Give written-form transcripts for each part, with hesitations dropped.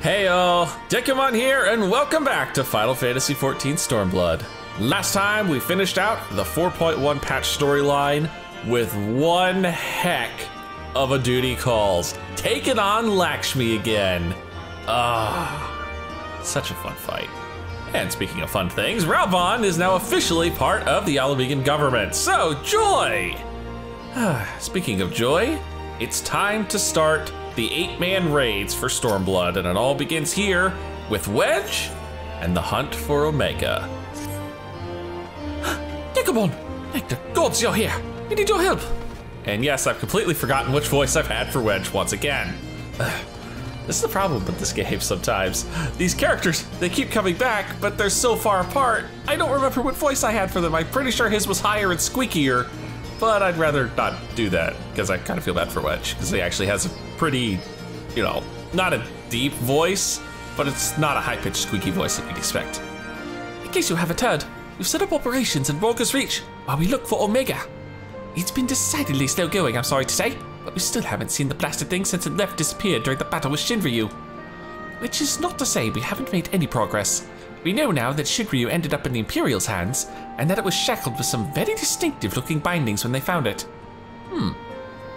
Heyo, Dekumon here, and welcome back to Final Fantasy XIV Stormblood. Last time we finished out the 4.1 patch storyline with one heck of a duty calls, taking on Lakshmi again. Such a fun fight. And speaking of fun things, Realm is now officially part of the Alamegan government, so joy! Speaking of joy, it's time to start the 8-man raids for Stormblood, and it all begins here with Wedge and the hunt for Omega. Dekumon! Thank the gods you're here! I need your help! And yes, I've completely forgotten which voice I've had for Wedge once again. This is the problem with this game sometimes. These characters, they keep coming back, but they're so far apart, I don't remember what voice I had for them. I'm pretty sure his was higher and squeakier, but I'd rather not do that because I kind of feel bad for Wedge, because he actually has a pretty, not a deep voice, but it's not a high-pitched squeaky voice that you'd expect. In case you haven't heard, we've set up operations in Morga's Reach while we look for Omega. It's been decidedly slow going, I'm sorry to say, but we still haven't seen the blasted thing since it left disappeared during the battle with Shinryu. Which is not to say we haven't made any progress. We know now that Shinryu ended up in the Imperial's hands, and that it was shackled with some very distinctive looking bindings when they found it.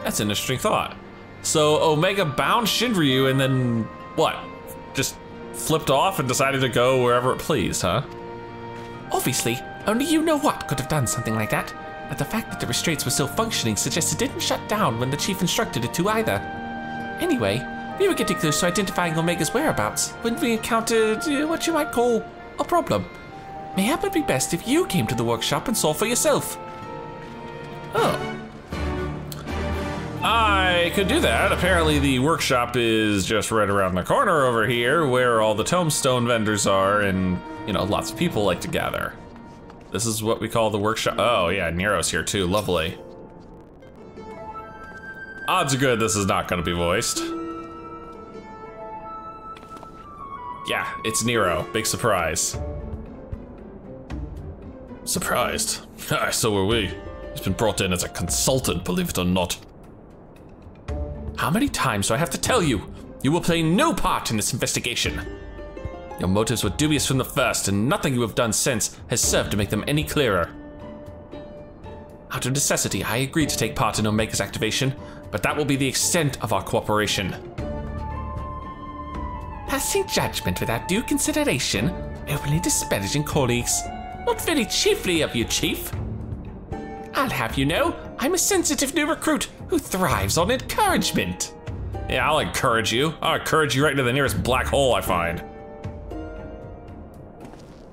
That's an interesting thought. So Omega bound Shinryu and then, what? Just flipped off and decided to go wherever it pleased, huh? Obviously, only you know what could have done something like that, but the fact that the restraints were still functioning suggests it didn't shut down when the chief instructed it to either. Anyway, we were getting close to identifying Omega's whereabouts when we encountered what you might call a problem. Mayhap it'd be best if you came to the workshop and saw for yourself. Oh. I could do that. Apparently the workshop is just right around the corner over here where all the tombstone vendors are and, lots of people like to gather. This is what we call the workshop. Oh yeah, Nero's here too, lovely. Odds are good this is not gonna be voiced. Yeah, it's Nero, big surprise. Surprised? So were we. He's been brought in as a consultant, believe it or not. How many times do I have to tell you? You will play no part in this investigation. Your motives were dubious from the first, and nothing you have done since has served to make them any clearer. Out of necessity, I agreed to take part in Omega's activation, but that will be the extent of our cooperation. Passing judgment without due consideration, openly disparaging colleagues. Not very chiefly of you, Chief. I'll have you know, I'm a sensitive new recruit who thrives on encouragement. Yeah, I'll encourage you. I'll encourage you right into the nearest black hole I find.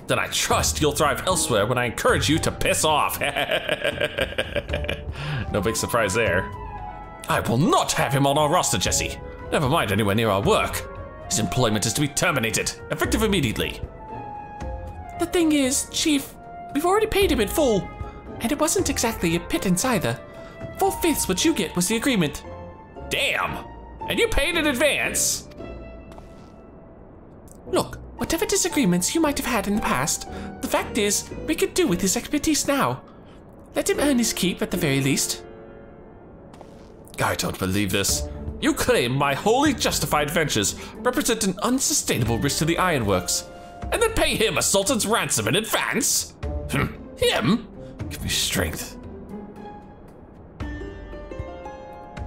Then I trust you'll thrive elsewhere when I encourage you to piss off. No big surprise there. I will not have him on our roster, Jesse. Never mind anywhere near our work. His employment is to be terminated, effective immediately. The thing is, Chief, we've already paid him in full. And it wasn't exactly a pittance either. 4/5 what you get was the agreement. Damn! And you paid in advance? Look, whatever disagreements you might have had in the past, the fact is, we could do with his expertise now. Let him earn his keep at the very least. I don't believe this. You claim my wholly justified ventures represent an unsustainable risk to the Ironworks, and then pay him a sultan's ransom in advance? Him? Give me strength.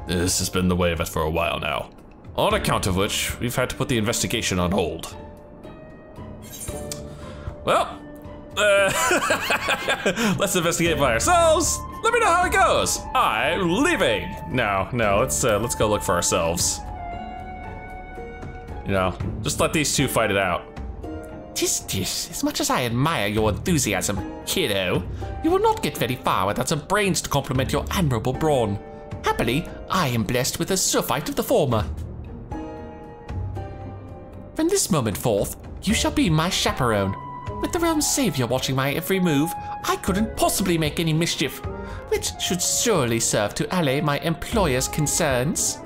This has been the way of it for a while now, on account of which we've had to put the investigation on hold. Well, let's investigate by ourselves. Let me know how it goes. I'm leaving. No, let's go look for ourselves. Just let these two fight it out. Tis, as much as I admire your enthusiasm, hero, you will not get very far without some brains to complement your admirable brawn. Happily, I am blessed with a surfeit of the former. From this moment forth, you shall be my chaperone. With the realm's savior watching my every move, I couldn't possibly make any mischief, which should surely serve to allay my employer's concerns.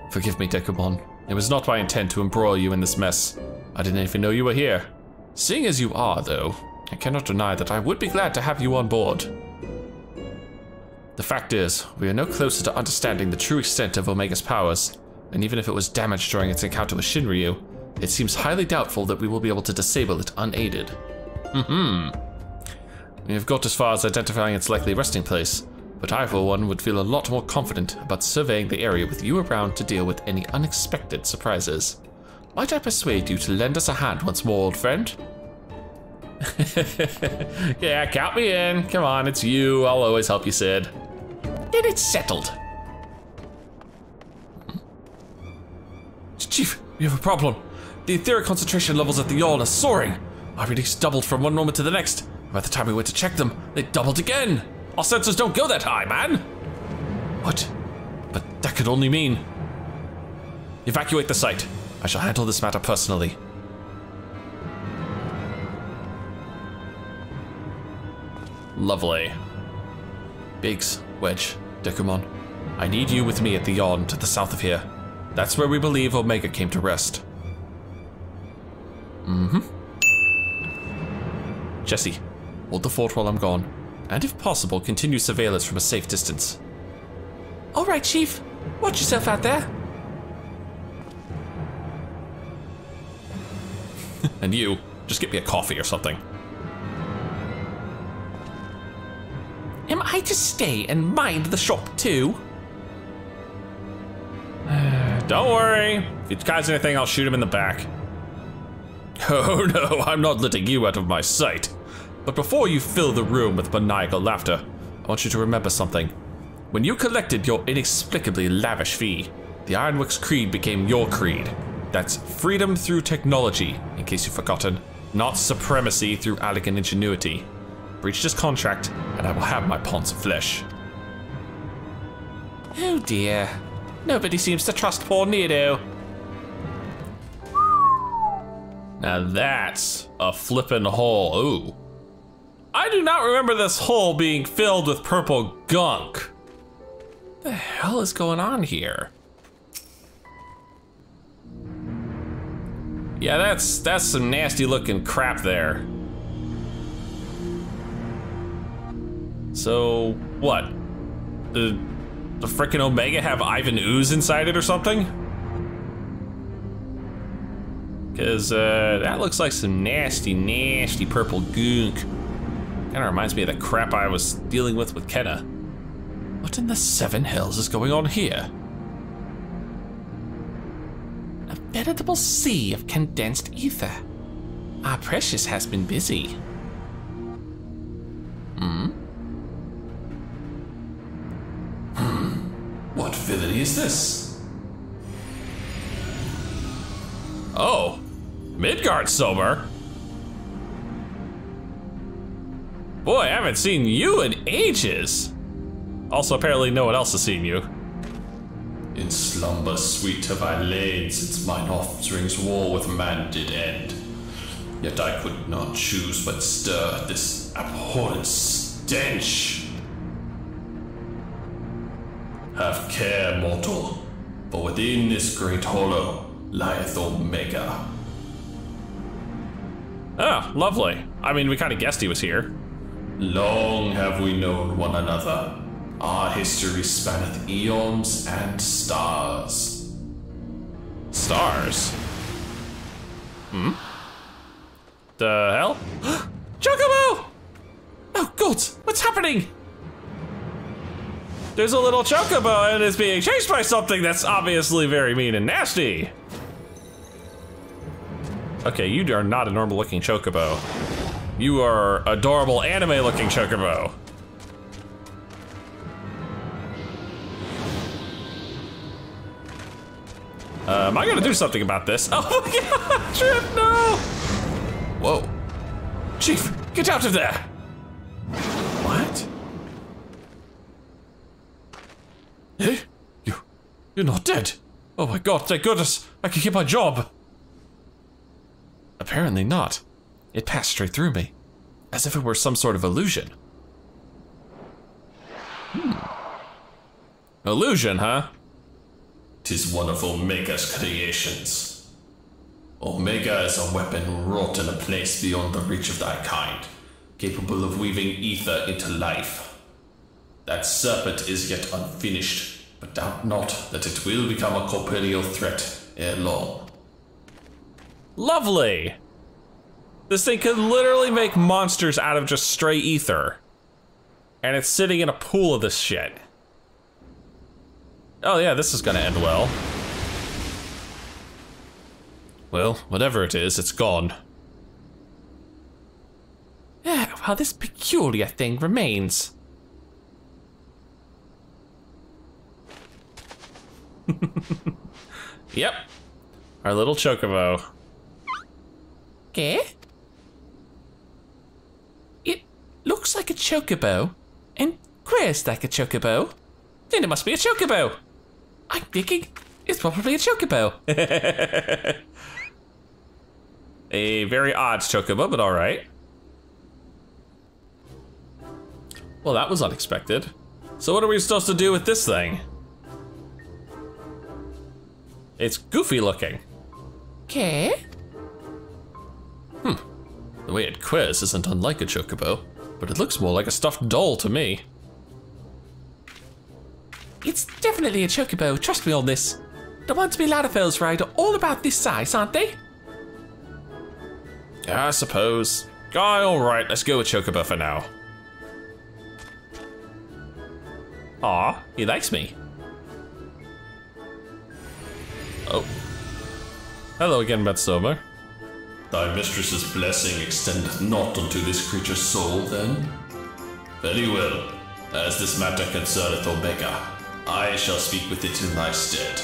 Forgive me, Dekumon. It was not my intent to embroil you in this mess. I didn't even know you were here. Seeing as you are, though, I cannot deny that I would be glad to have you on board. The fact is, we are no closer to understanding the true extent of Omega's powers, and even if it was damaged during its encounter with Shinryu, it seems highly doubtful that we will be able to disable it unaided. We have got as far as identifying its likely resting place, but I for one would feel a lot more confident about surveying the area with you around to deal with any unexpected surprises. Might I persuade you to lend us a hand once more, old friend? Yeah, count me in. Come on, it's you. I'll always help you, Sid. Then it's settled. Chief, we have a problem. The etheric concentration levels at the yawn are soaring. Our readings doubled from one moment to the next. By the time we went to check them, they doubled again. Our sensors don't go that high, man. What? But that could only mean... Evacuate the site. I shall handle this matter personally. Lovely. Biggs, Wedge, Dekumon, I need you with me at the yawn to the south of here. That's where we believe Omega came to rest. Jesse, hold the fort while I'm gone, and if possible, continue surveillance from a safe distance. All right, Chief. Watch yourself out there. And you, just get me a coffee or something. Am I to stay and mind the shop too? Don't worry. If he tries anything, I'll shoot him in the back. Oh no, I'm not letting you out of my sight. But before you fill the room with maniacal laughter, I want you to remember something. When you collected your inexplicably lavish fee, the Ironworks Creed became your creed. That's freedom through technology, in case you've forgotten, not supremacy through elegant ingenuity. Breach this contract, and I will have my pawns of flesh. Oh dear. Nobody seems to trust poor Nido. Now that's a flippin' hole. Ooh. I do not remember this hole being filled with purple gunk. What the hell is going on here? Yeah, that's some nasty looking crap there. So, what? The frickin' Omega have Ivan Ooze inside it or something? Cause that looks like some nasty, nasty purple gunk. Kinda reminds me of the crap I was dealing with Kenna. What in the seven hells is going on here? A veritable sea of condensed ether. Our Precious has been busy. What villainy is this? Oh, Midgard Sober. Boy, I haven't seen you in ages. Also, apparently no one else has seen you. In slumber sweet have I lain since mine offspring's war with man did end. Yet I could not choose but stir at this abhorrent stench. Have care, mortal, for within this great hollow lieth Omega. Ah, lovely. I mean, we kind of guessed he was here. Long have we known one another. Our history spanneth eons and stars. Stars? The hell? Chocobo! Oh, God, what's happening? There's a little chocobo and it's being chased by something that's obviously very mean and nasty. Okay, you are not a normal looking chocobo. You are adorable anime looking chocobo. Am I gonna do something about this? Oh my god, Trip, no! Whoa. Chief, get out of there! What? Eh? You're not dead. Oh my god, thank goodness. I can keep my job. Apparently not. It passed straight through me, as if it were some sort of illusion. Illusion, huh? 'Tis one of Omega's creations. Omega is a weapon wrought in a place beyond the reach of thy kind, capable of weaving ether into life. That serpent is yet unfinished, but doubt not that it will become a corporeal threat ere long. Lovely! This thing could literally make monsters out of just stray ether. And it's sitting in a pool of this shit. Oh yeah, this is gonna end well. Well, whatever it is, it's gone. Yeah, while this peculiar thing remains. Yep. Our little chocobo. Okay. It looks like a chocobo, and queers like a chocobo. Then it must be a chocobo. I'm thinking it's probably a chocobo. A very odd chocobo, but alright. Well, that was unexpected. So what are we supposed to do with this thing? It's goofy looking. Okay. The way it quiz isn't unlike a chocobo, but it looks more like a stuffed doll to me. It's definitely a chocobo, trust me on this. The ones me Ladderfells ride are all about this size, aren't they? I suppose. Alright, let's go with chocobo for now. Aw, he likes me. Oh. Hello again, Matsoma. Thy mistress's blessing extendeth not unto this creature's soul, then? Very well. As this matter concerneth Omega, I shall speak with it in thy stead.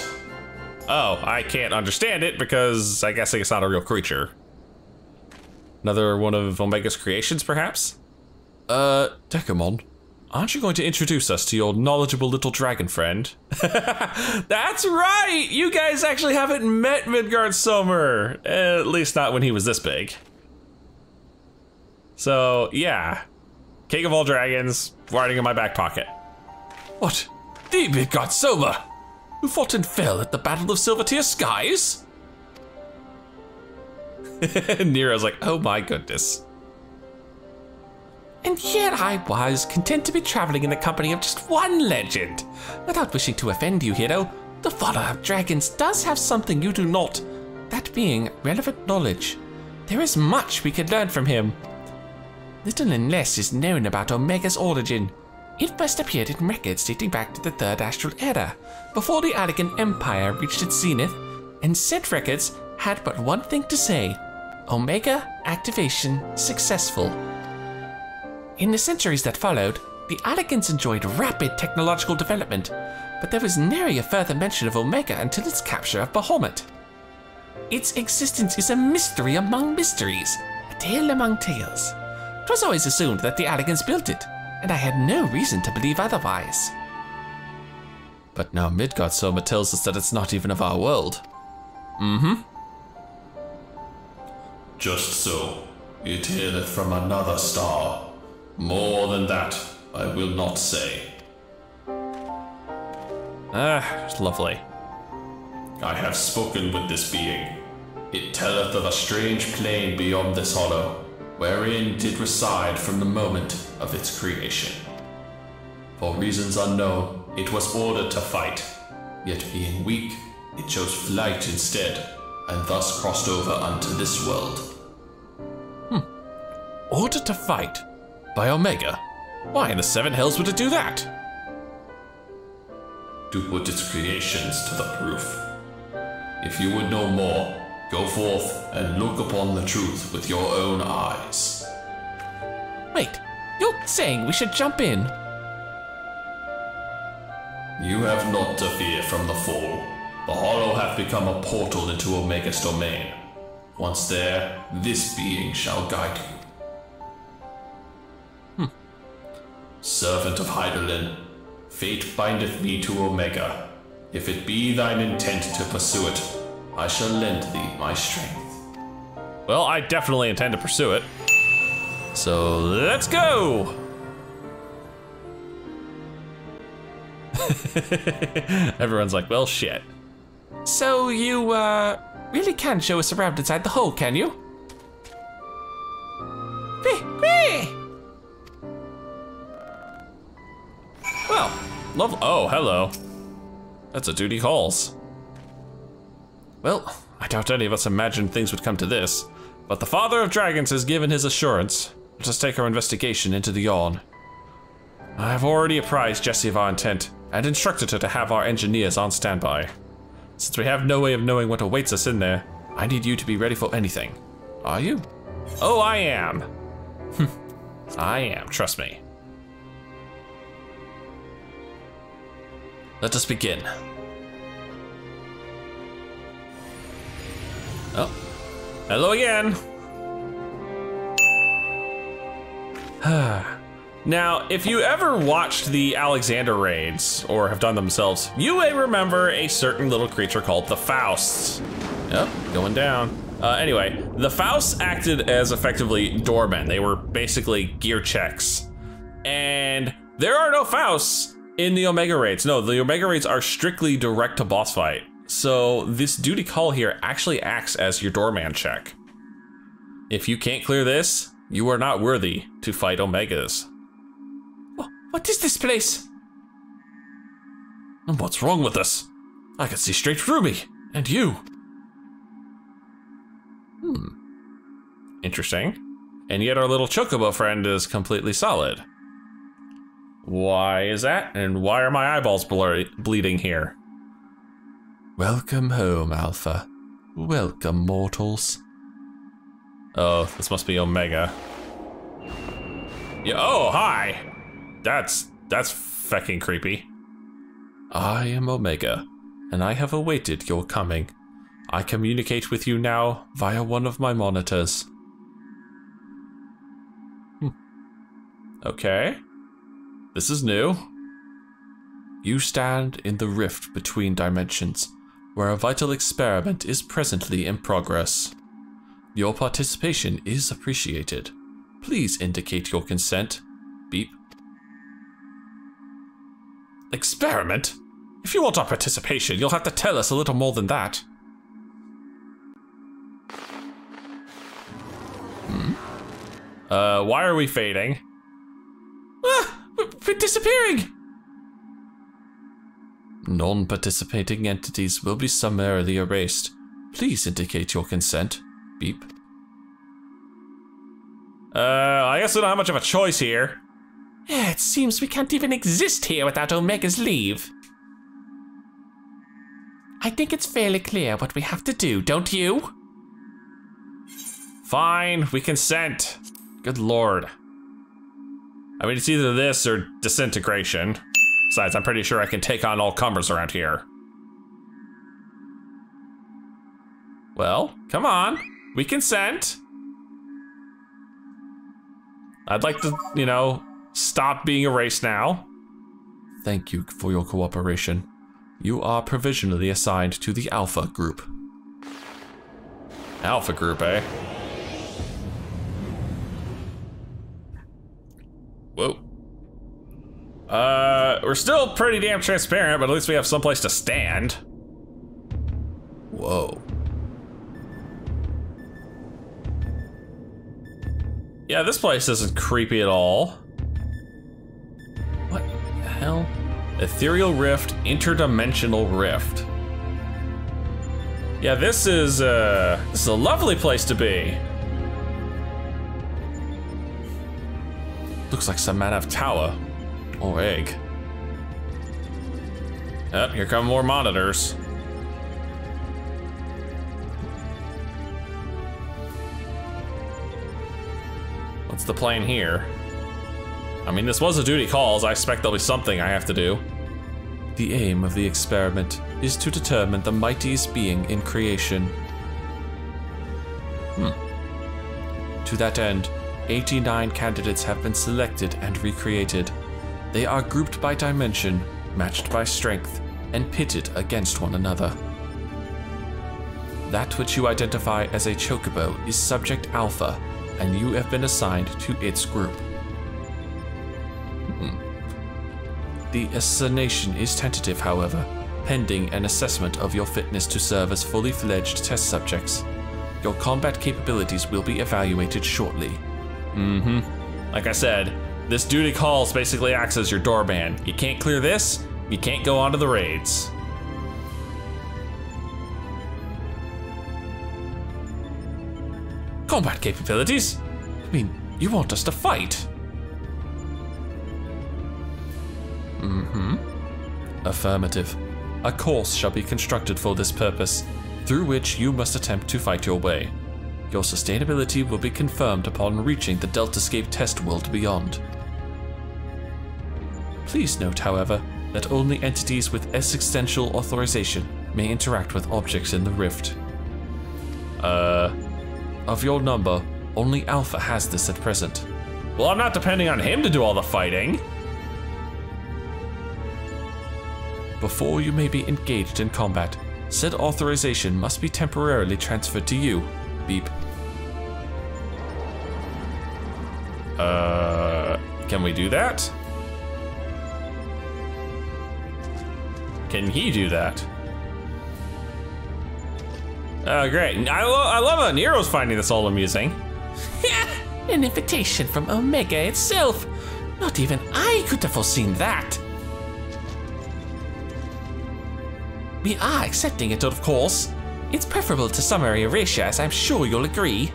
Oh, I can't understand it because I guess it's not a real creature. Another one of Omega's creations, perhaps? Dekumon, aren't you going to introduce us to your knowledgeable little dragon friend? That's right! You guys actually haven't met Midgard Sommer. At least not when he was this big. So, yeah. King of all dragons, riding in my back pocket. What? The Midgard Sommer, who fought and fell at the Battle of Silvertear Skies? Nero's like, oh my goodness. And here I was, content to be traveling in the company of just one legend. Without wishing to offend you, hero, the Father of Dragons does have something you do not, that being relevant knowledge. There is much we could learn from him. Little and less is known about Omega's origin. It first appeared in records dating back to the Third Astral Era, before the Allegan Empire reached its zenith, and said records had but one thing to say: Omega activation successful. In the centuries that followed, the Allegans enjoyed rapid technological development, but there was nary a further mention of Omega until its capture of Bahamut. Its existence is a mystery among mysteries, a tale among tales. 'Twas always assumed that the Allegans built it, and I had no reason to believe otherwise. But now Midgard Soma tells us that it's not even of our world. Mm-hmm. Just so. It haileth from another star. More than that, I will not say. Ah, lovely. I have spoken with this being. It telleth of a strange plane beyond this hollow, wherein did reside from the moment of its creation. For reasons unknown, it was ordered to fight, yet being weak, it chose flight instead, and thus crossed over unto this world. Ordered to fight? By Omega? Why in the seven hells would it do that? To put its creations to the proof. If you would know more, go forth and look upon the truth with your own eyes. Wait, you're saying we should jump in? You have naught to fear from the fall. The hollow hath become a portal into Omega's domain. Once there, this being shall guide you. Servant of Hydaelyn, fate bindeth me to Omega. If it be thine intent to pursue it, I shall lend thee my strength. Well, I definitely intend to pursue it. So let's go! Everyone's like, well, shit. So you, really can show us around inside the hole, can you? Well, lovely. Oh, hello. That's a duty calls. Well, I doubt any of us imagined things would come to this, but the Father of Dragons has given his assurance. Let us take our investigation into the yawn. I have already apprised Jessie of our intent and instructed her to have our engineers on standby. Since we have no way of knowing what awaits us in there, I need you to be ready for anything. Are you? Oh, I am. I am, trust me. Let us begin. Oh, hello again. Now, if you ever watched the Alexander raids, or have done themselves, you may remember a certain little creature called the Fausts. Yep, going down. Anyway, the Fausts acted as effectively doormen. They were basically gear checks. And there are no Fausts in the Omega raids. No, the Omega raids are strictly direct to boss fight. So this duty call here actually acts as your doorman check. If you can't clear this, you are not worthy to fight Omegas. What is this place? And what's wrong with us? I can see straight through me, and you. Interesting. And yet our little chocobo friend is completely solid. Why is that? And why are my eyeballs bleeding here? Welcome home, Alpha. Welcome, mortals. Oh, this must be Omega. Yeah, oh, hi! That's fucking creepy. I am Omega, and I have awaited your coming. I communicate with you now via one of my monitors. Okay. This is new. You stand in the rift between dimensions, where a vital experiment is presently in progress. Your participation is appreciated. Please indicate your consent. Beep. Experiment? If you want our participation, you'll have to tell us a little more than that. Why are we fading? We're disappearing! Non-participating entities will be summarily erased. Please indicate your consent. Beep. I guess we don't have much of a choice here. It seems we can't even exist here without Omega's leave. I think it's fairly clear what we have to do, don't you? Fine, we consent. Good lord. I mean, it's either this or disintegration. Besides, I'm pretty sure I can take on all comers around here. Well, come on. We consent. I'd like to, you know, stop being erased now. Thank you for your cooperation. You are provisionally assigned to the Alpha Group. Alpha Group, eh? Whoa. We're still pretty damn transparent, but at least we have someplace to stand. Whoa. Yeah, this place isn't creepy at all. What the hell? Ethereal Rift, Interdimensional Rift. Yeah, this is a lovely place to be. Looks like some man of tower or egg. Oh, here come more monitors. What's the plan here? I mean, this was a duty calls. I expect there'll be something I have to do. The aim of the experiment is to determine the mightiest being in creation. To that end, 89 candidates have been selected and recreated. They are grouped by dimension, matched by strength, and pitted against one another. That which you identify as a chocobo is Subject Alpha, and you have been assigned to its group. The assignation is tentative, however, pending an assessment of your fitness to serve as fully fledged test subjects. Your combat capabilities will be evaluated shortly. Like I said, this duty calls basically acts as your doorman. You can't clear this, you can't go on to the raids. Combat capabilities? I mean, you want us to fight? Affirmative. A course shall be constructed for this purpose, through which you must attempt to fight your way. Your sustainability will be confirmed upon reaching the Deltascape test world beyond. Please note, however, that only entities with existential authorization may interact with objects in the rift. Of your number, only Alpha has this at present. Well, I'm not depending on him to do all the fighting. Before you may be engaged in combat, said authorization must be temporarily transferred to you. Beep. Can we do that? Can he do that? Oh, great. I love how Nero's finding this all amusing. An invitation from Omega itself. Not even I could have foreseen that. We are accepting it, of course. It's preferable to summary erasure, as I'm sure you'll agree.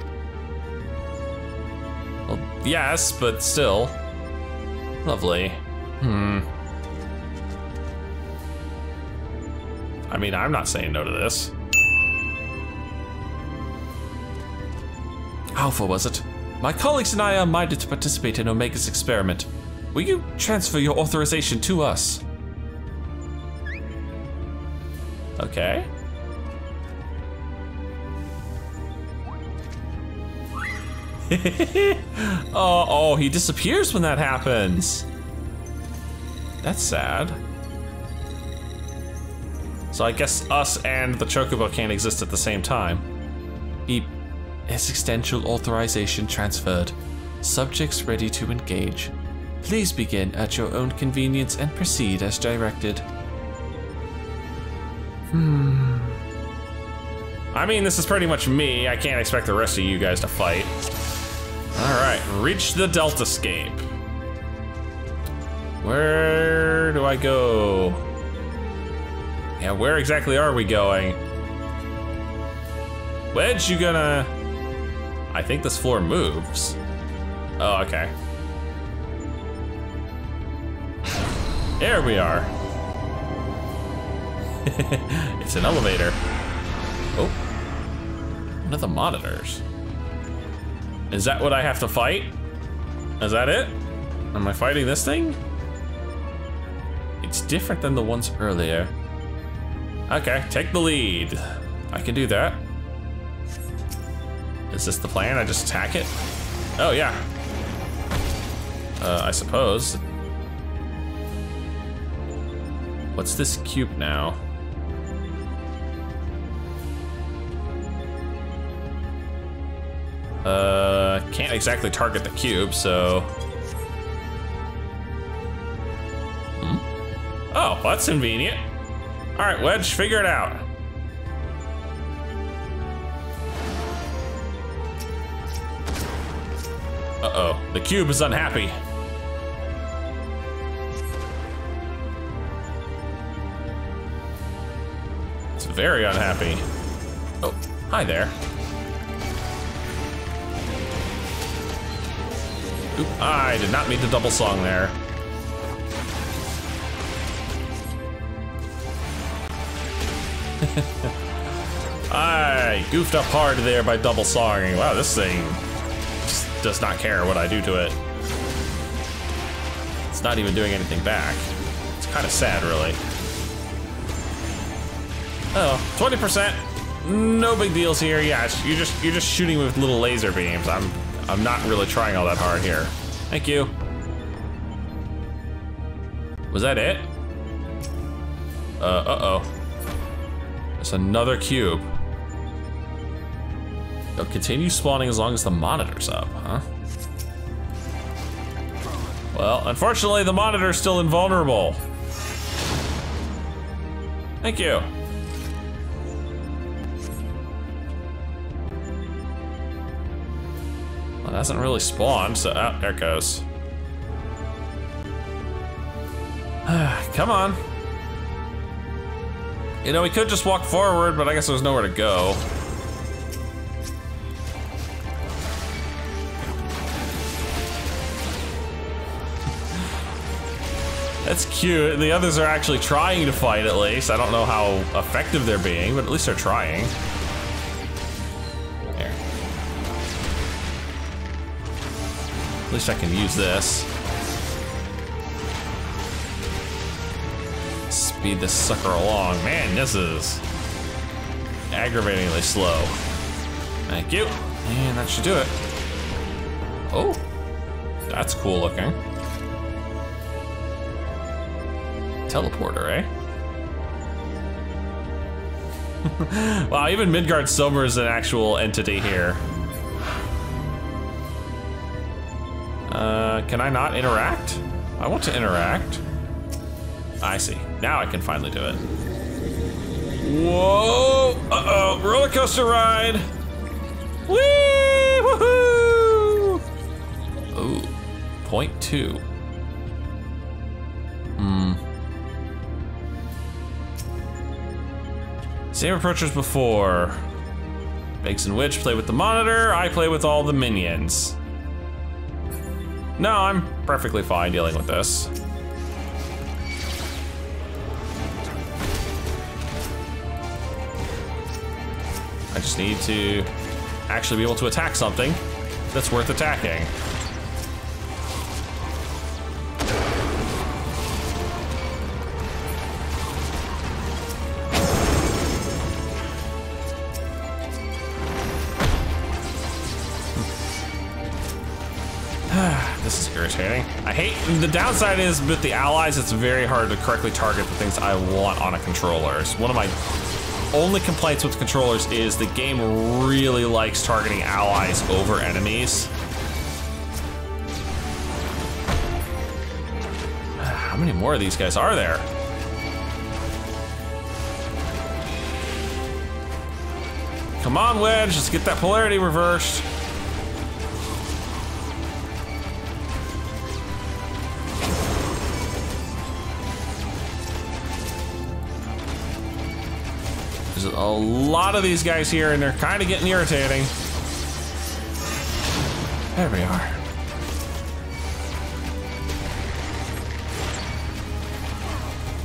Well, yes, but still. Lovely. I mean, I'm not saying no to this. Alpha, was it? My colleagues and I are minded to participate in Omega's experiment. Will you transfer your authorization to us? Okay. Oh, he disappears when that happens. That's sad. So I guess us and the Chocobo can't exist at the same time. Beep. Existential authorization transferred. Subjects ready to engage. Please begin at your own convenience and proceed as directed. I mean, this is pretty much me. I can't expect the rest of you guys to fight. All right, reach the Deltascape. Where do I go? Yeah, where exactly are we going? Wedge, you gonna... I think this floor moves. Oh, okay. There we are. It's an elevator. Oh, one of the monitors. Is that what I have to fight? Is that it? Am I fighting this thing? It's different than the ones earlier. Okay, take the lead. I can do that. Is this the plan? I just attack it? Oh, yeah. I suppose. What's this cube now? Can't exactly target the cube, so... Oh, well, that's convenient. All right, Wedge, figure it out. Uh-oh, the cube is unhappy. It's very unhappy. Oh, hi there. Oop, I did not mean to double song there. I goofed up hard there by double songing. Wow, this thing just does not care what I do to it. It's not even doing anything back. It's kind of sad, really. Oh, 20%. No big deals here. Yeah, you're just shooting with little laser beams. I'm not really trying all that hard here. Thank you. Was that it? Uh-oh. There's another cube. They'll continue spawning as long as the monitor's up, huh? Well, unfortunately, the monitor's still invulnerable. Thank you. Well, it hasn't really spawned, so oh, there it goes. Come on. You know, we could just walk forward, but I guess there's nowhere to go. That's cute. The others are actually trying to fight at least. I don't know how effective they're being, but at least they're trying. There. At least I can use this. Speed this sucker along. Man, this is aggravatingly slow. Thank you. And that should do it. Oh, that's cool looking. Teleporter, eh? Wow, even Midgard Summer is an actual entity here. Can I not interact? I want to interact. I see. Now I can finally do it. Whoa! Uh-oh, roller coaster ride! Whee! Woohoo! Ooh, 0.2. Same approach as before. Bakes and Witch play with the monitor, I play with all the minions. No, I'm perfectly fine dealing with this. I just need to actually be able to attack something that's worth attacking. This is irritating. I hate, the downside is with the allies, it's very hard to correctly target the things I want on a controller. It's one of my only complaints with controllers is the game really likes targeting allies over enemies. How many more of these guys are there? Come on, Wedge, let's get that polarity reversed. There's a lot of these guys here and they're kind of getting irritating. There we are.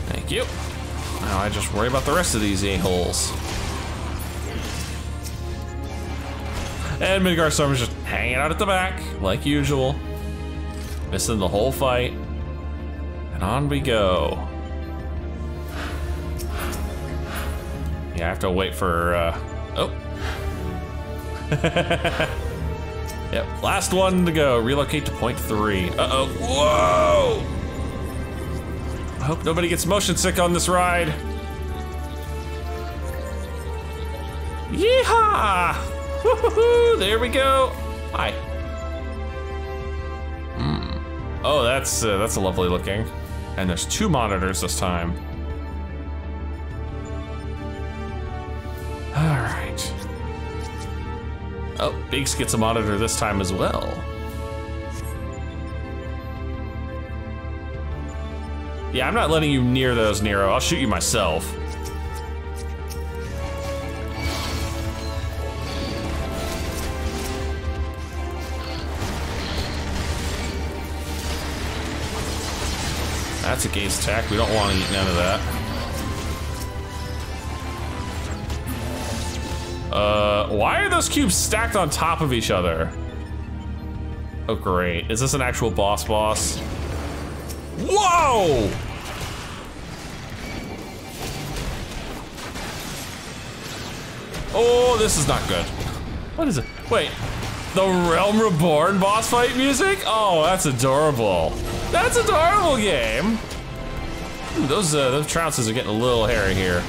Thank you. Now I just worry about the rest of these a-holes. And Midgard Summer's just hanging out at the back, like usual. Missing the whole fight. And on we go. Yeah, I have to wait for, oh. Yep, last one to go. Relocate to point 3. Uh-oh, whoa! I hope nobody gets motion sick on this ride. Yeehaw! Woohoo! There we go. Hi. Oh, that's a lovely looking. And there's 2 monitors this time. All right. Oh, Biggs gets a monitor this time as well. Yeah, I'm not letting you near those, Nero. I'll shoot you myself. That's a gaze attack. We don't want to eat none of that. Why are those cubes stacked on top of each other? Oh, great. Is this an actual boss? Whoa! Oh, this is not good. What is it? Wait, the Realm Reborn boss fight music? Oh, that's adorable. That's adorable, game. Ooh, those trounces are getting a little hairy here.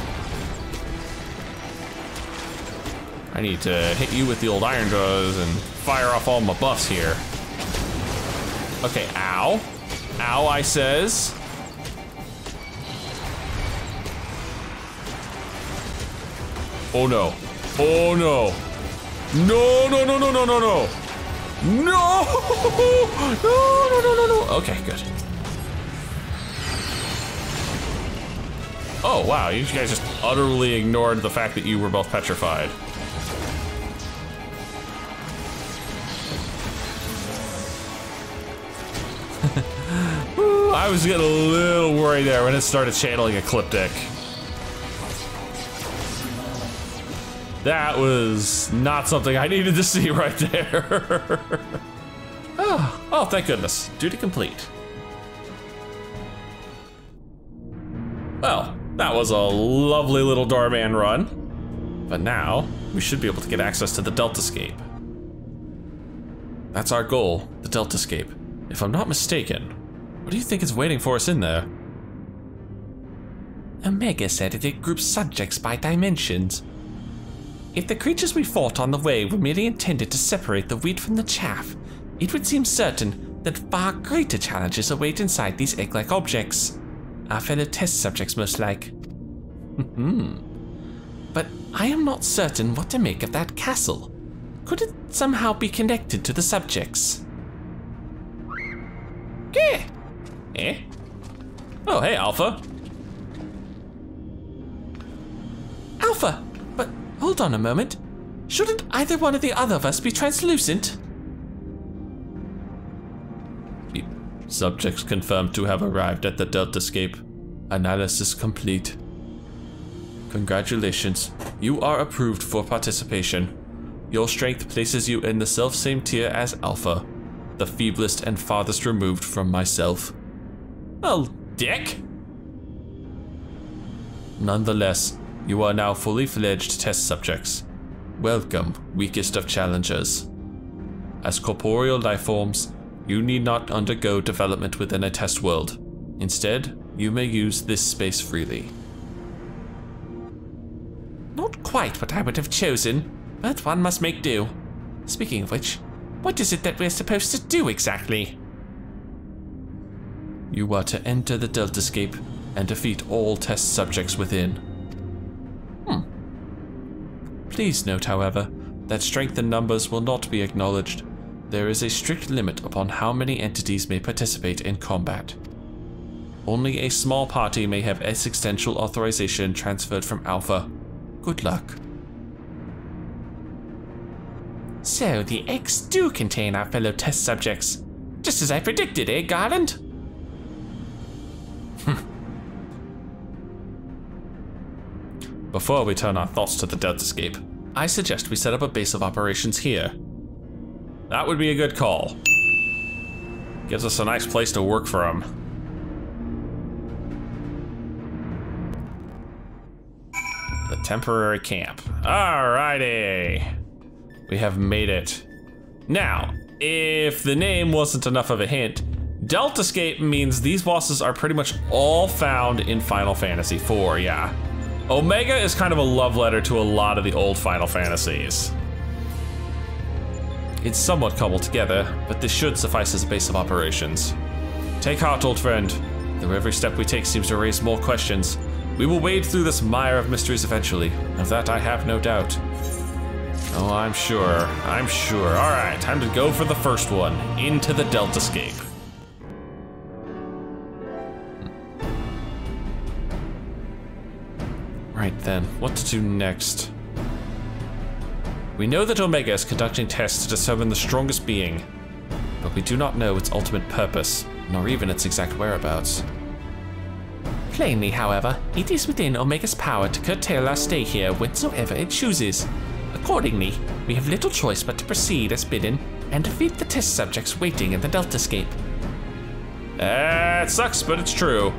I need to hit you with the old iron jaws and fire off all my buffs here. Okay, ow. Ow, I says. Oh no. Oh no. No, no, no, no, no, no, no. No! No, no, no, no, no. Okay, good. Oh, wow, you guys just utterly ignored the fact that you were both petrified. I was getting a little worried there when it started channeling Ecliptic. That was not something I needed to see right there. Oh, thank goodness. Duty complete. Well, that was a lovely little Doorman run. But now, we should be able to get access to the Deltascape. That's our goal, the Deltascape. If I'm not mistaken, what do you think is waiting for us in there? Omega said it groups subjects by dimensions. If the creatures we fought on the way were merely intended to separate the wheat from the chaff, it would seem certain that far greater challenges await inside these egg-like objects. Our fellow test subjects, most like. But I am not certain what to make of that castle. Could it somehow be connected to the subjects? Eh? Oh, hey, Alpha. Alpha! But hold on a moment. Shouldn't either one of the other of us be translucent? Subjects confirmed to have arrived at the Deltascape. Analysis complete. Congratulations. You are approved for participation. Your strength places you in the self-same tier as Alpha, the feeblest and farthest removed from myself. Well, dick! Nonetheless, you are now fully fledged test subjects. Welcome, weakest of challengers. As corporeal lifeforms, you need not undergo development within a test world. Instead, you may use this space freely. Not quite what I would have chosen, but one must make do. Speaking of which, what is it that we're supposed to do exactly? You are to enter the Deltascape and defeat all test subjects within. Please note, however, that strength in numbers will not be acknowledged. There is a strict limit upon how many entities may participate in combat. Only a small party may have existential authorization transferred from Alpha. Good luck. So the eggs do contain our fellow test subjects. Just as I predicted, eh, Garland? Before we turn our thoughts to the Deltascape, I suggest we set up a base of operations here. That would be a good call. Gives us a nice place to work from. The temporary camp. Alrighty. We have made it. Now, if the name wasn't enough of a hint, Deltascape means these bosses are pretty much all found in Final Fantasy IV, yeah. Omega is kind of a love letter to a lot of the old Final Fantasies. It's somewhat cobbled together, but this should suffice as a base of operations. Take heart, old friend. Though every step we take seems to raise more questions, we will wade through this mire of mysteries eventually. Of that I have no doubt. Oh, I'm sure. All right, time to go for the first one, into the Deltascape. Right then, what to do next? We know that Omega is conducting tests to determine the strongest being, but we do not know its ultimate purpose, nor even its exact whereabouts. Plainly, however, it is within Omega's power to curtail our stay here whensoever it chooses. Accordingly, we have little choice but to proceed as bidden and defeat the test subjects waiting in the Deltascape. It sucks, but it's true.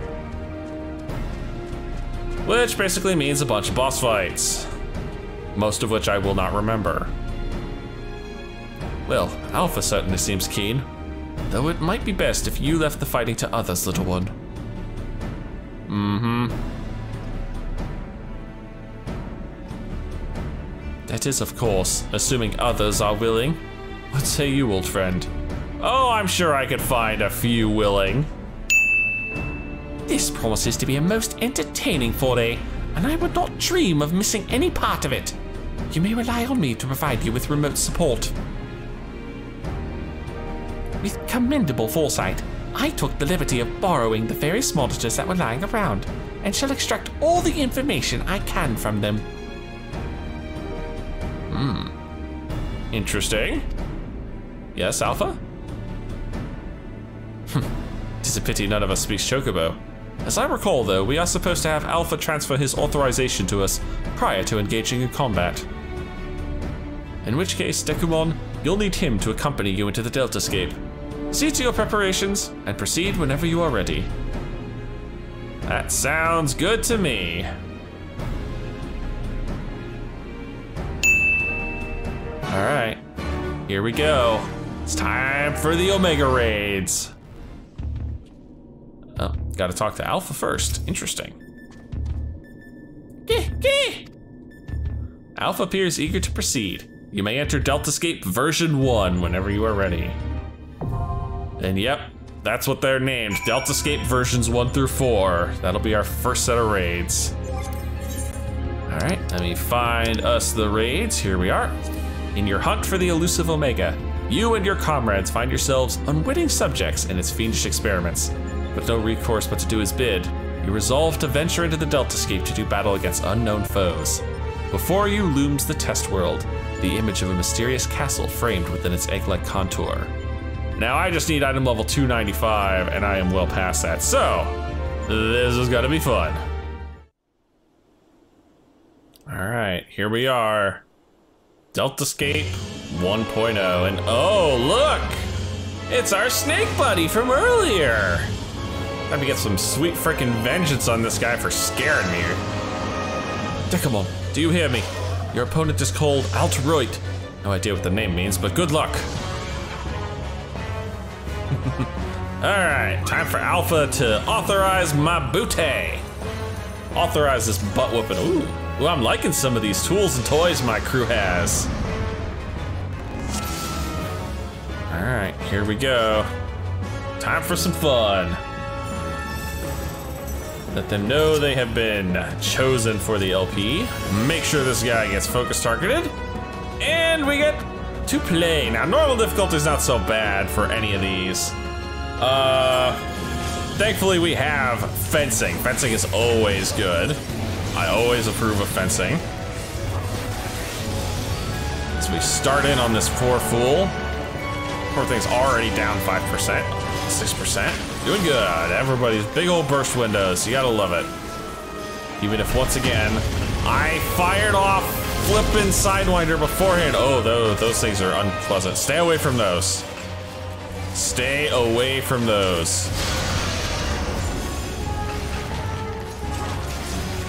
Which basically means a bunch of boss fights. Most of which I will not remember. Well, Alpha certainly seems keen. Though it might be best if you left the fighting to others, little one. That is, of course, assuming others are willing. What say you, old friend? Oh, I'm sure I could find a few willing. This promises to be a most entertaining foray, and I would not dream of missing any part of it. You may rely on me to provide you with remote support. With commendable foresight, I took the liberty of borrowing the various monitors that were lying around, and shall extract all the information I can from them. Interesting. Yes, Alpha? To is a pity none of us speaks Chocobo. As I recall though, we are supposed to have Alpha transfer his authorization to us prior to engaging in combat. In which case, Dekumon, you'll need him to accompany you into the Deltascape. See to your preparations, and proceed whenever you are ready. That sounds good to me. Alright, here we go. It's time for the Omega Raids. Oh, gotta talk to Alpha first. Interesting. Alpha appears eager to proceed. You may enter Deltascape version 1 whenever you are ready. And yep, that's what they're named. Deltascape versions 1 through 4. That'll be our first set of raids. All right, let me find us the raids. Here we are. In your hunt for the elusive Omega, you and your comrades find yourselves unwitting subjects in its fiendish experiments. With no recourse but to do his bid, you resolve to venture into the Deltascape to do battle against unknown foes. Before you looms the test world, the image of a mysterious castle framed within its egg-like contour. Now I just need item level 295 and I am well past that, so this is gonna be fun. All right, here we are. Deltascape 1.0, and oh look! It's our snake buddy from earlier! Time to get some sweet frickin' vengeance on this guy for scaring me. Dekumon, do you hear me? Your opponent is called Altroit. No idea what the name means, but good luck. Alright, time for Alpha to authorize my booty. Authorize this butt whooping. Ooh, I'm liking some of these tools and toys my crew has. Alright, here we go. Time for some fun. Let them know they have been chosen for the LP. Make sure this guy gets focus targeted. And we get to play. Now, normal difficulty is not so bad for any of these. Thankfully we have fencing. Fencing is always good. I always approve of fencing. So we start in on this poor fool. Poor thing's already down 5%, 6%. Doing good. Everybody's big old burst windows. You gotta love it. Even if once again, I fired off flippin' Sidewinder beforehand. Oh, those things are unpleasant. Stay away from those. Stay away from those.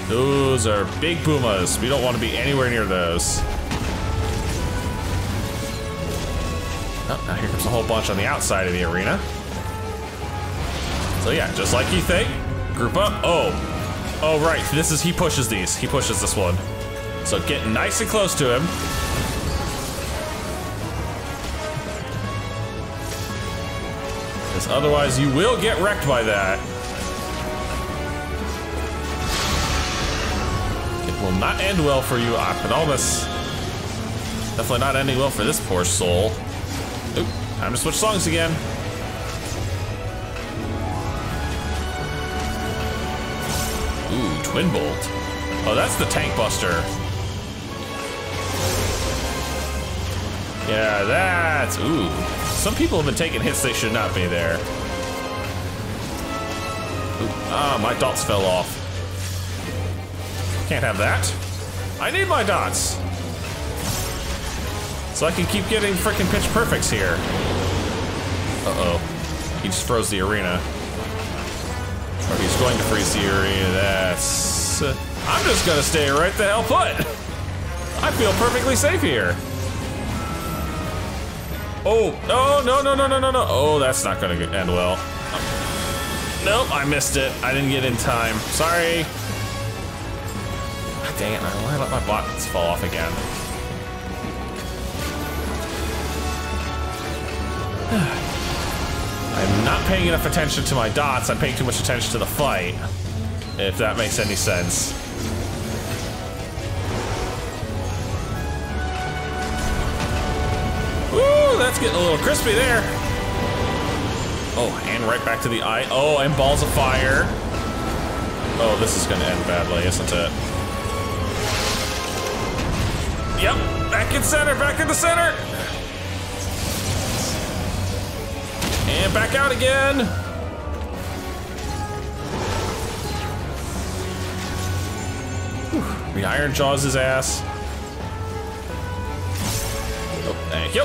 Those are big Pumas. We don't want to be anywhere near those. Oh, now here comes a whole bunch on the outside of the arena. So yeah, just like you think, group up. Oh right, he pushes these. He pushes this one. So get nice and close to him. Because otherwise you will get wrecked by that. It will not end well for you, Akadalmus. Definitely not ending well for this poor soul. Oop, time to switch songs again. Ooh, Twin Bolt. Oh, that's the Tank Buster. Yeah, that's, ooh. Some people have been taking hits they should not be there. Ooh, my dots fell off. Can't have that. I need my dots. So I can keep getting frickin' pitch perfects here. Uh-oh. He just froze the arena. Or he's going to freeze the arena. That's... I'm just gonna stay right the hell put. I feel perfectly safe here. Oh, no. Oh, that's not gonna end well. Nope, I missed it. I didn't get in time. Sorry. God dang it, I let my buttons fall off again. I'm not paying enough attention to my dots. I'm paying too much attention to the fight, if that makes any sense. Woo, that's getting a little crispy there. Oh, and right back to the eye. Oh, and balls of fire. Oh, this is gonna end badly, isn't it? Yep, back in center, back in the center. And back out again. We Iron Jaws his ass. Oh, thank you.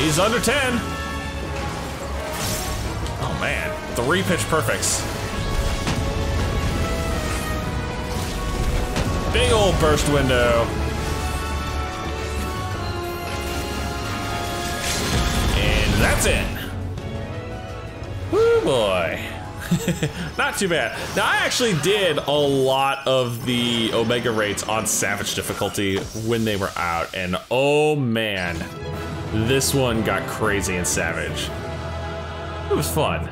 He's under 10. Oh man, 3 pitch perfects. Big old burst window. And that's it. Woo boy. Not too bad. Now I actually did a lot of the Omega raids on Savage difficulty when they were out, and oh man, this one got crazy in Savage. It was fun.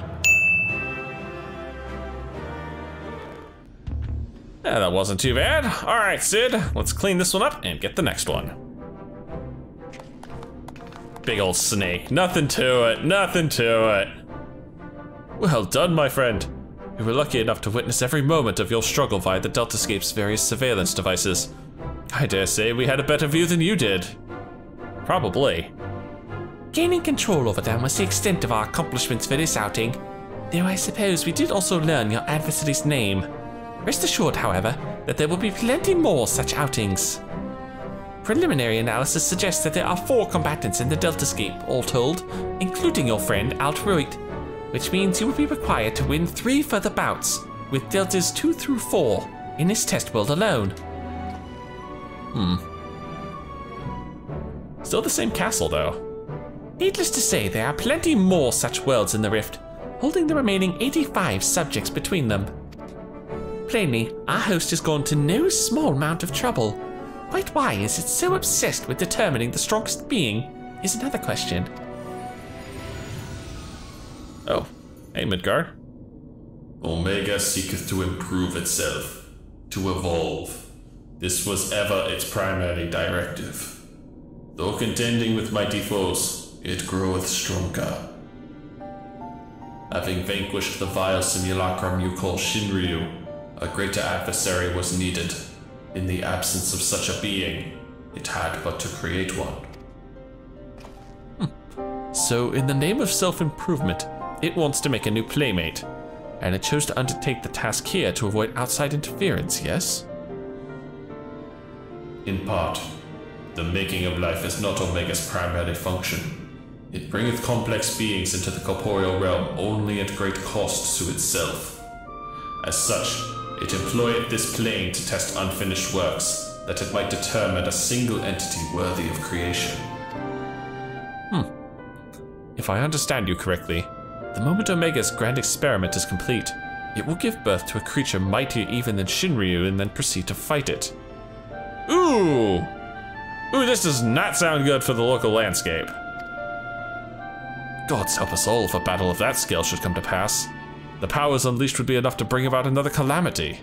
Yeah, that wasn't too bad. All right, Sid, let's clean this one up and get the next one. Big old snake, nothing to it, nothing to it. Well done, my friend. We were lucky enough to witness every moment of your struggle via the Deltascape's various surveillance devices. I dare say we had a better view than you did. Probably. Gaining control over them was the extent of our accomplishments for this outing, though I suppose we did also learn your adversary's name. Rest assured, however, that there will be plenty more such outings. Preliminary analysis suggests that there are 4 combatants in the Deltascape, all told, including your friend Altruit, which means you will be required to win 3 further bouts, with deltas 2 through 4, in this test world alone. Still the same castle, though. Needless to say, there are plenty more such worlds in the Rift, holding the remaining 85 subjects between them. Plainly, our host has gone to no small amount of trouble. Quite why is it so obsessed with determining the strongest being is another question. Oh, hey Midgar. Omega seeketh to improve itself, to evolve. This was ever its primary directive. Though contending with mighty foes, it groweth stronger. Having vanquished the vile simulacrum you call Shinryu, a greater adversary was needed. In the absence of such a being, it had but to create one. So in the name of self-improvement, it wants to make a new playmate, and it chose to undertake the task here to avoid outside interference, yes? In part, the making of life is not Omega's primary function. It bringeth complex beings into the corporeal realm only at great cost to itself. As such, it employeth this plane to test unfinished works, that it might determine a single entity worthy of creation. If I understand you correctly, the moment Omega's grand experiment is complete, it will give birth to a creature mightier even than Shinryu and then proceed to fight it. Ooh! Ooh, this does not sound good for the local landscape. Gods help us all if a battle of that scale should come to pass. The powers unleashed would be enough to bring about another calamity.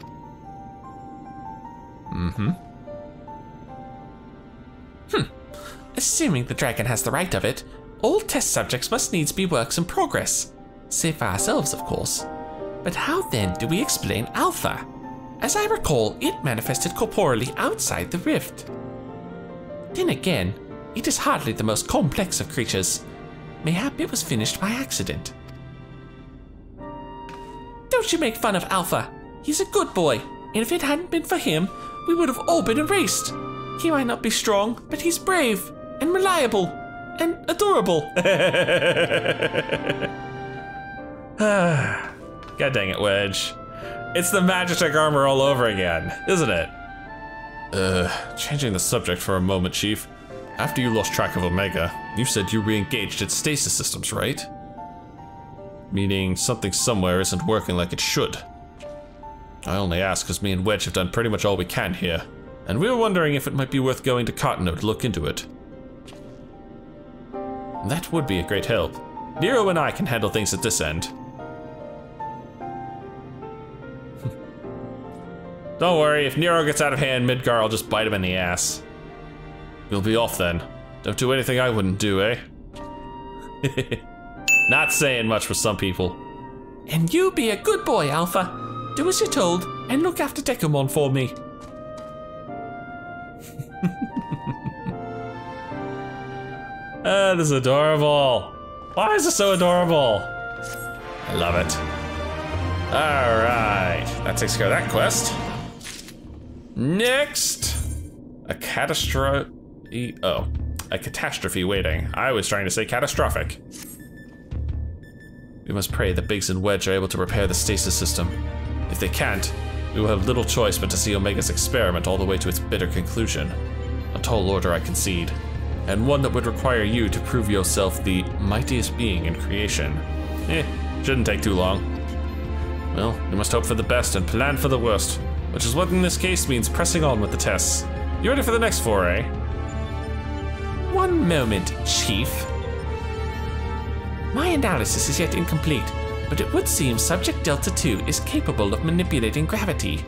Assuming the dragon has the right of it, all test subjects must needs be works in progress. Save for ourselves, of course. But how then do we explain Alpha? As I recall, it manifested corporeally outside the rift. Then again, it is hardly the most complex of creatures. Mayhap it was finished by accident. Don't you make fun of Alpha. He's a good boy, and if it hadn't been for him, we would have all been erased. He might not be strong, but he's brave, and reliable, and adorable. God dang it, Wedge. It's the Magitek armor all over again, isn't it? Changing the subject for a moment, Chief. After you lost track of Omega, you said you re-engaged its stasis systems, right? Meaning something somewhere isn't working like it should. I only ask because me and Wedge have done pretty much all we can here, and we were wondering if it might be worth going to Cottonwood to look into it. That would be a great help. Nero and I can handle things at this end. Don't worry, if Nero gets out of hand, Midgar will just bite him in the ass. We'll be off then. Don't do anything I wouldn't do, eh? Not saying much for some people. And you be a good boy, Alpha. Do as you're told, and look after Dekumon for me. This is adorable. Why is this so adorable? I love it. All right, that takes care of that quest. Next, a catastrophe waiting. I was trying to say catastrophic. We must pray that Biggs and Wedge are able to repair the stasis system. If they can't, we will have little choice but to see Omega's experiment all the way to its bitter conclusion. A tall order, I concede, and one that would require you to prove yourself the mightiest being in creation. Shouldn't take too long. Well, we must hope for the best and plan for the worst, which is what in this case means pressing on with the tests. You ready for the next foray? One moment, Chief. My analysis is yet incomplete, but it would seem Subject Delta 2 is capable of manipulating gravity.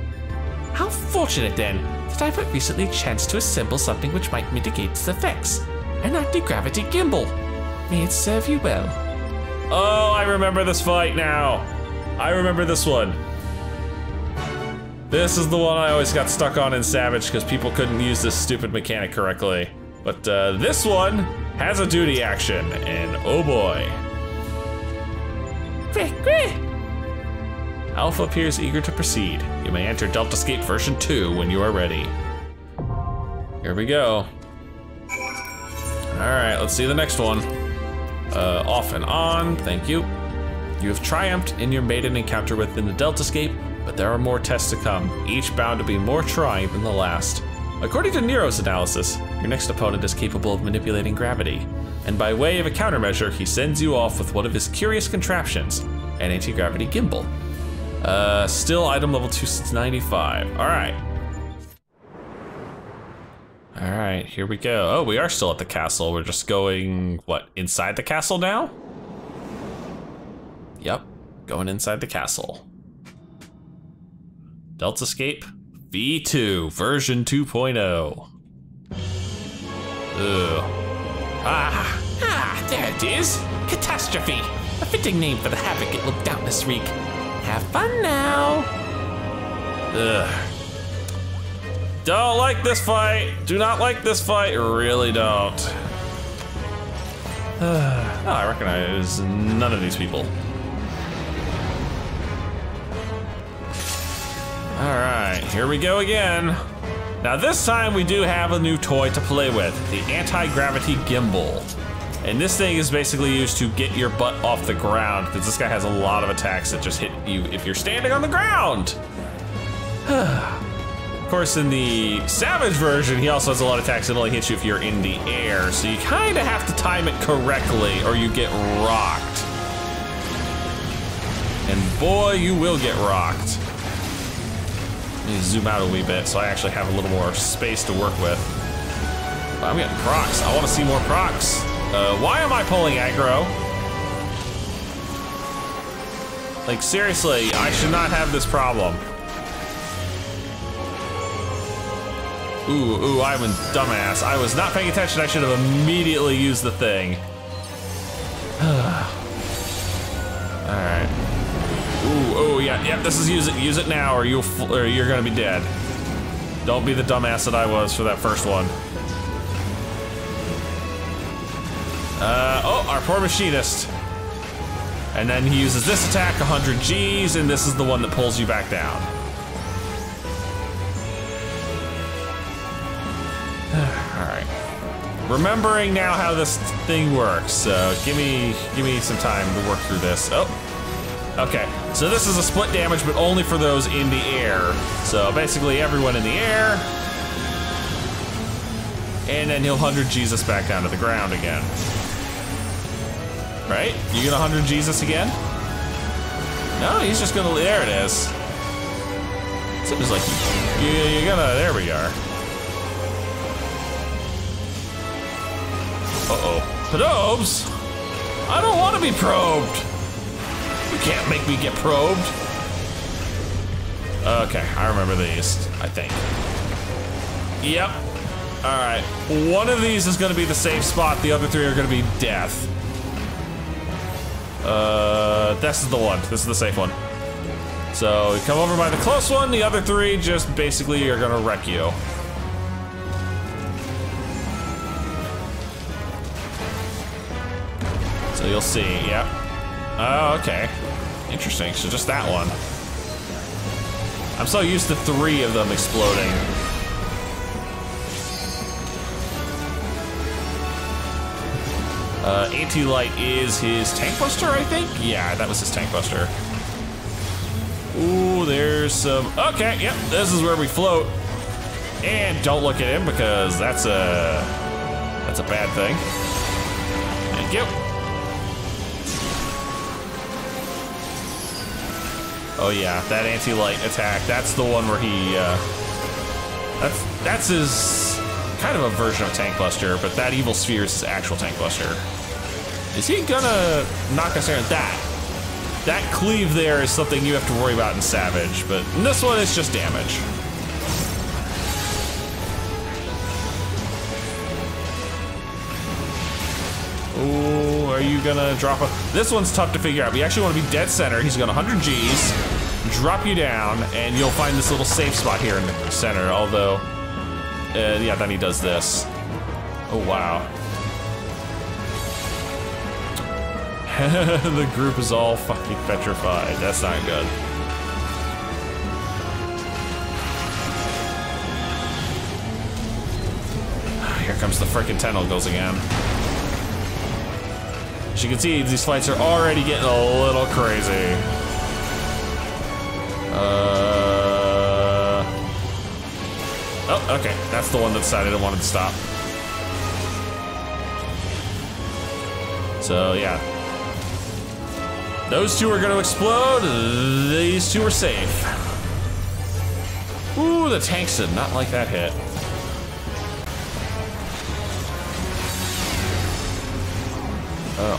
How fortunate then that I've recently chanced to assemble something which might mitigate its effects. An anti-gravity gimbal. May it serve you well. Oh, I remember this fight now. I remember this one. This is the one I always got stuck on in Savage because people couldn't use this stupid mechanic correctly. But this one has a duty action, and oh boy. Alpha appears eager to proceed. You may enter Deltascape version 2 when you are ready. Here we go. All right, let's see the next one. Off and on, thank you. You have triumphed in your maiden encounter within the Deltascape, but there are more tests to come, each bound to be more trying than the last. According to Nero's analysis, your next opponent is capable of manipulating gravity, and by way of a countermeasure, he sends you off with one of his curious contraptions, an anti-gravity gimbal. Still item level 295, all right. All right, here we go. Oh, we are still at the castle. We're just going, what, inside the castle now? Yep, going inside the castle. Deltascape V2 version 2.0. Ugh. There it is. Catastrophe. A fitting name for the havoc it will doubtless wreak. Have fun now. Ugh. Don't like this fight. Do not like this fight. Really don't. Oh, I recognize none of these people. All right, here we go again. Now this time we do have a new toy to play with, the anti-gravity gimbal. And this thing is basically used to get your butt off the ground, because this guy has a lot of attacks that just hit you if you're standing on the ground. Of course, in the Savage version, he also has a lot of attacks that only hit you if you're in the air, so you kind of have to time it correctly or you get rocked. And boy, you will get rocked. Let me zoom out a wee bit so I actually have a little more space to work with. I'm getting procs. I want to see more procs. Why am I pulling aggro? Like, seriously, I should not have this problem. Ooh, I'm a dumbass. I was not paying attention. I should have immediately used the thing. Alright. Ooh, yeah, this is use it now or you're gonna be dead. Don't be the dumbass that I was for that first one. Oh, our poor machinist. And then he uses this attack, 100 Gs, and this is the one that pulls you back down. Alright. Remembering now how this thing works, so give me some time to work through this. Oh. Okay, so this is a split damage, but only for those in the air. So basically everyone in the air. And then he'll 100 Jesus back down to the ground again. Right? You gonna 100 Jesus again? No, he's just gonna, there it is. So it's like, you're gonna, there we are. Uh-oh. Probes? I don't wanna be probed. You can't make me get probed. Okay, I remember these, I think. Yep. All right, one of these is gonna be the safe spot, the other three are gonna be death. This is the one, this is the safe one. So, you come over by the close one, the other three just basically are gonna wreck you. So you'll see, yep. Oh, okay. Interesting, so just that one. I'm so used to 3 of them exploding. Anti-light is his tank buster, I think? Yeah, that was his tank buster. Ooh, there's some, okay, yep, this is where we float. And don't look at him because that's a bad thing. Thank you. Oh yeah, that anti-light attack, that's the one where he, that's his kind of a version of Tank Buster, but that evil sphere is his actual Tank Buster. Is he gonna knock us down? That cleave there is something you have to worry about in Savage, but in this one it's just damage. Ooh, are you gonna drop a... This one's tough to figure out. We actually want to be dead center. He's got 100 Gs, drop you down, and you'll find this little safe spot here in the center, although... yeah, then he does this. Oh, wow. The group is all fucking petrified. That's not good. Here comes the frickin' tentacles again. As you can see, these fights are already getting a little crazy. Oh, okay. That's the one that decided it wanted to stop. So, yeah. Those 2 are gonna explode. These 2 are safe. Ooh, the tanks did not like that hit.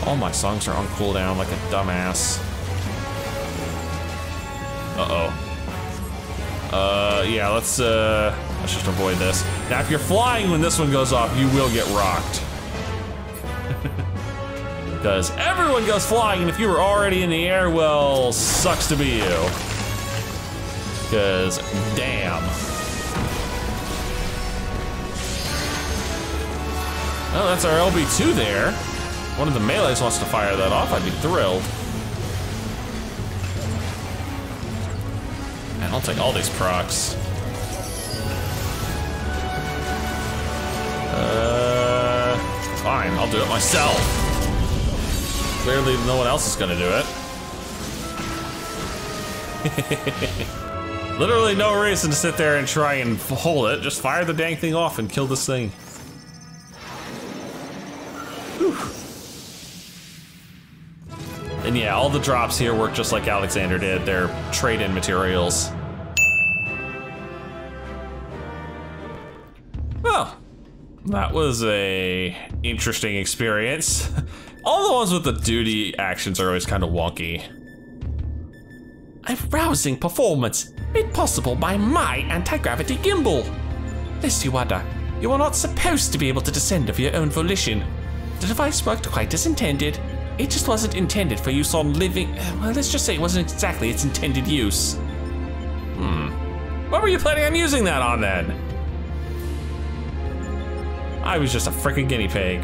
All my songs are on cooldown like a dumbass. Uh-oh. Yeah, let's just avoid this. Now, if you're flying when this one goes off, you will get rocked. Because everyone goes flying, and if you were already in the air, well, sucks to be you. Because, damn. Oh, that's our LB2 there. One of the melees wants to fire that off, I'd be thrilled. And I'll take all these procs. Fine, I'll do it myself. Clearly no one else is gonna do it. Literally no reason to sit there and try and hold it. Just fire the dang thing off and kill this thing. Whew. And yeah, all the drops here work just like Alexander did. They're trade-in materials. Well, that was a interesting experience. All the ones with the duty actions are always kind of wonky. A rousing performance made possible by my anti-gravity gimbal. Lest you wonder, you are not supposed to be able to descend of your own volition. The device worked quite as intended. It just wasn't intended for use on living... Well, let's just say it wasn't exactly its intended use. What were you planning on using that on then? I was just a freaking guinea pig.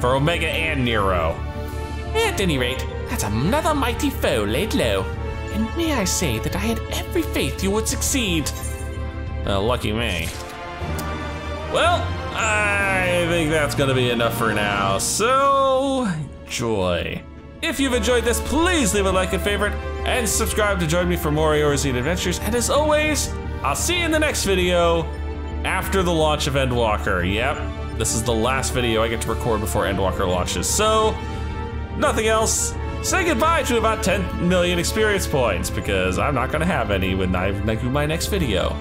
For Omega and Nero. At any rate, that's another mighty foe laid low. And may I say that I had every faith you would succeed. Lucky me. Well, I think that's gonna be enough for now. So, enjoy. If you've enjoyed this, please leave a like and favorite, and subscribe to join me for more Eorzean adventures. And as always, I'll see you in the next video after the launch of Endwalker. Yep, this is the last video I get to record before Endwalker launches. So, nothing else. Say goodbye to about 10 million experience points because I'm not gonna have any when I do my next video.